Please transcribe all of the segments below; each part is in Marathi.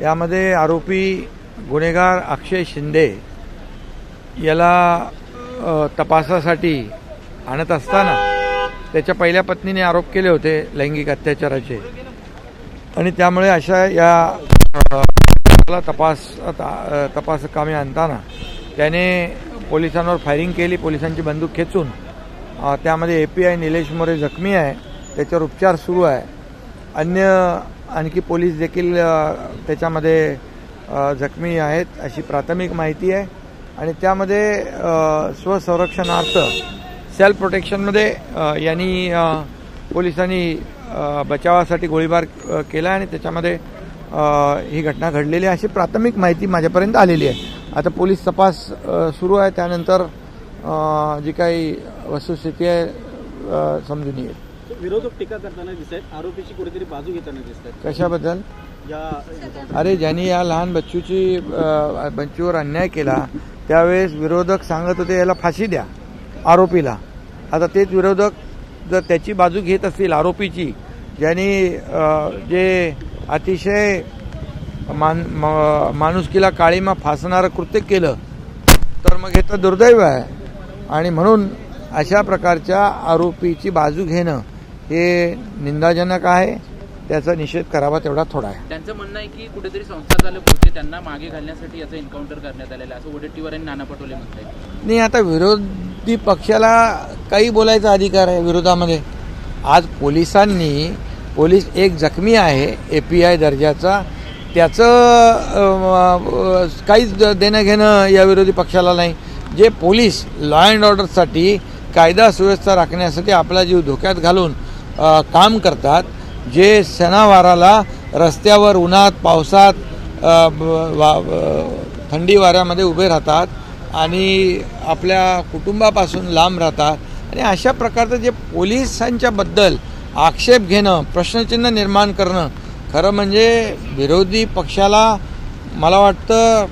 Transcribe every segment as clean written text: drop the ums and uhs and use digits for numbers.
यामध्ये आरोपी गुन्हेगार अक्षय शिंदे याला तपासासाठी आणत असताना त्याच्या पहिल्या पत्नीने आरोप केले होते लैंगिक अत्याचाराचे आणि त्यामुळे अशा या तपासकामी आणताना त्याने पोलिसांवर फायरिंग केली. पोलिसांची बंदूक खेचून त्यामध्ये API निलेश मोरे जखमी आहे, त्याच्यावर उपचार सुरू आहे. आणखी पोलीस देखील त्याच्यामध्ये जखमी आहेत अशी प्राथमिक माहिती आहे आणि त्यामध्ये स्वसंरक्षणार्थ सेल्फ प्रोटेक्शनमध्ये यांनी पोलिसांनी बचावासाठी गोळीबार केला आणि त्याच्यामध्ये ही घटना घडलेली आहे अशी प्राथमिक माहिती माझ्यापर्यंत आलेली आहे. आता पोलीस तपास सुरू आहे, त्यानंतर जी काही वस्तुस्थिती आहे समजून येईल. विरोधक टीका करताना दिसत आहेत, आरोपीची कुठेतरी बाजू घेताना दिसत आहेत. कशाबद्दल? अरे ज्यांनी या लहान बच्चूवर अन्याय केला त्यावेळेस विरोधक सांगत होते याला फाशी द्या आरोपीला. आता तेच विरोधक जर त्याची बाजू घेत असतील आरोपीची, ज्यांनी जे अतिशय माणुसकीला काळीमा फासणारं कृत्य केलं, तर मग हे तर दुर्दैव आहे. आणि म्हणून अशा प्रकारच्या आरोपीची बाजू घेणं हे निंदाजनक आहे. त्याचा निषेध करावा तेवढा थोडा आहे. त्यांचं म्हणणं आहे की कुठेतरी संस्था चालक होते, त्यांना मागे घालण्यासाठी याचं एन्काउंटर करण्यात आलेलं असं वडेट्टीवार आणि नाना पटोले म्हणतात. नाही, आता विरोधी पक्षाला काही बोलायचा अधिकार आहे विरोधामध्ये. आज पोलीस एक जखमी आहे API दर्जाचा, त्याचं काहीच देणं घेणं या विरोधी पक्षाला नाही. जे पोलीस लॉ अँड ऑर्डरसाठी कायदा सुव्यवस्था राखण्यासाठी आपला जीव धोक्यात घालून काम करतात, जे सणावाराला रस्त्यावर उन्हात पावसात थंडी वाऱ्यामध्ये उभे राहतात आणि आपल्या कुटुंबापासून लांब राहतात, आणि अशा प्रकारचं जे पोलिसांच्याबद्दल आक्षेप घेणं, प्रश्नचिन्ह निर्माण करणं, खरं म्हणजे विरोधी पक्षाला मला वाटतं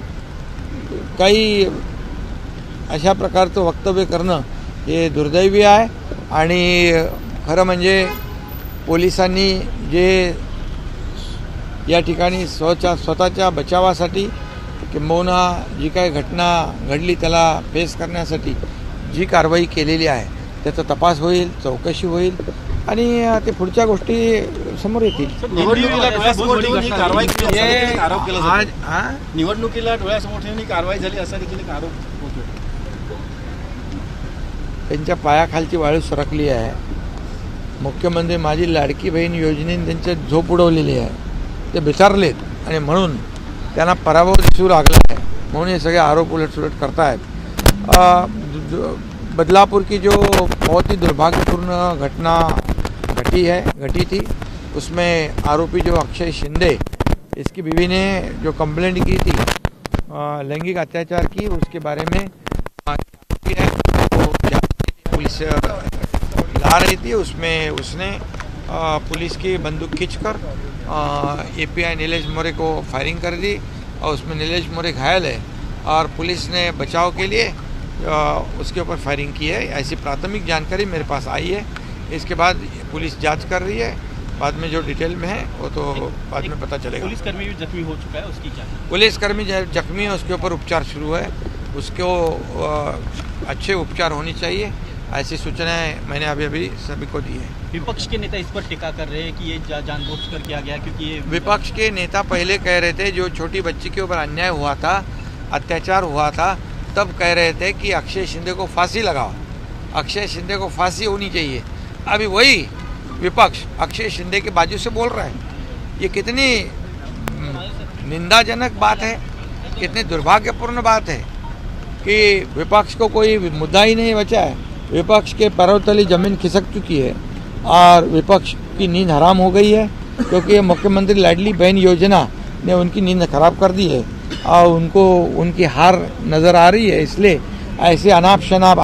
काही अशा प्रकारचं वक्तव्य करणं हे दुर्दैवी आहे. आणि खरं म्हणजे पोलिसांनी जे या ठिकाणी स्वतःच्या बचावासाठी किंबहुना जी काही घटना घडली त्याला फेस करण्यासाठी जी कारवाई केलेली आहे त्याचा तपास होईल, चौकशी होईल आणि ते पुढच्या गोष्टी समोर येतील. निवडणुकीला डोळ्यासमोर ठेवून ही कारवाई झाली असा देखील आरोप होतो. त्यांच्या पायाखालची वाळू सरकली आहे. मुख्यमंत्री माझी लाडकी बहीण योजनेने त्यांच्या झोप उडवलेली आहे, ते बिचारलेत आणि म्हणून त्यांना पराभव दिसू लागला आहे, म्हणून हे सगळे आरोप उलटसुलट करतायत. बदलापुर की जो बहुत ही दुर्भाग्यपूर्ण घटना घटी थी, उसमें आरोपी जो अक्षय शिंदे, इसकी बीवी ने जो कंप्लेंट की थी लैंगिक अत्याचार की, उसके बारे में पुलिस ला रही थी, उसमें उसने पुलिस की बंदूक खींचकर API नीलेश मोरे को फायरिंग कर दी और उसमें नीलेश मोरे घायल है और पुलिस ने बचाव के लिए उसके ऊपर फायरिंग की है. ऐसी प्राथमिक जानकारी मेरे पास आई है. इसके बाद पुलिस जांच कर रही है. बाद में जो डिटेल में है वो तो बाद में पता चलेगा. पुलिसकर्मी भी जख्मी हो चुका है, उसकी क्या? पुलिसकर्मी जख्मी है, उसके ऊपर उपचार शुरू है. उसको अच्छे उपचार होनी चाहिए, ऐसी सूचनाएं मैंने अभी सभी को दी है. विपक्ष के नेता इस पर टीका कर रहे हैं कि ये जानबूझकर किया गया, क्योंकि ये विपक्ष के नेता पहले कह रहे थे, जो छोटी बच्ची के ऊपर अन्याय हुआ था, अत्याचार हुआ था, तब कह रहे थे कि अक्षय शिंदे को फांसी लगाओ, अक्षय शिंदे को फांसी होनी चाहिए. अभी वही विपक्ष अक्षय शिंदे के बाजू से बोल रहा है. ये कितनी निंदाजनक बात है, कितनी दुर्भाग्यपूर्ण बात है कि विपक्ष को कोई मुद्दा ही नहीं बचा है. विपक्ष के पैरों तले जमीन खिसक चुकी है और विपक्ष की नींद हराम हो गई है, क्योंकि मुख्यमंत्री लाडली बहन योजना ने उनकी नींद खराब कर दी है और उनको उनकी हार नज़र आ रही है. इसलिए ऐसे अनाप शनाप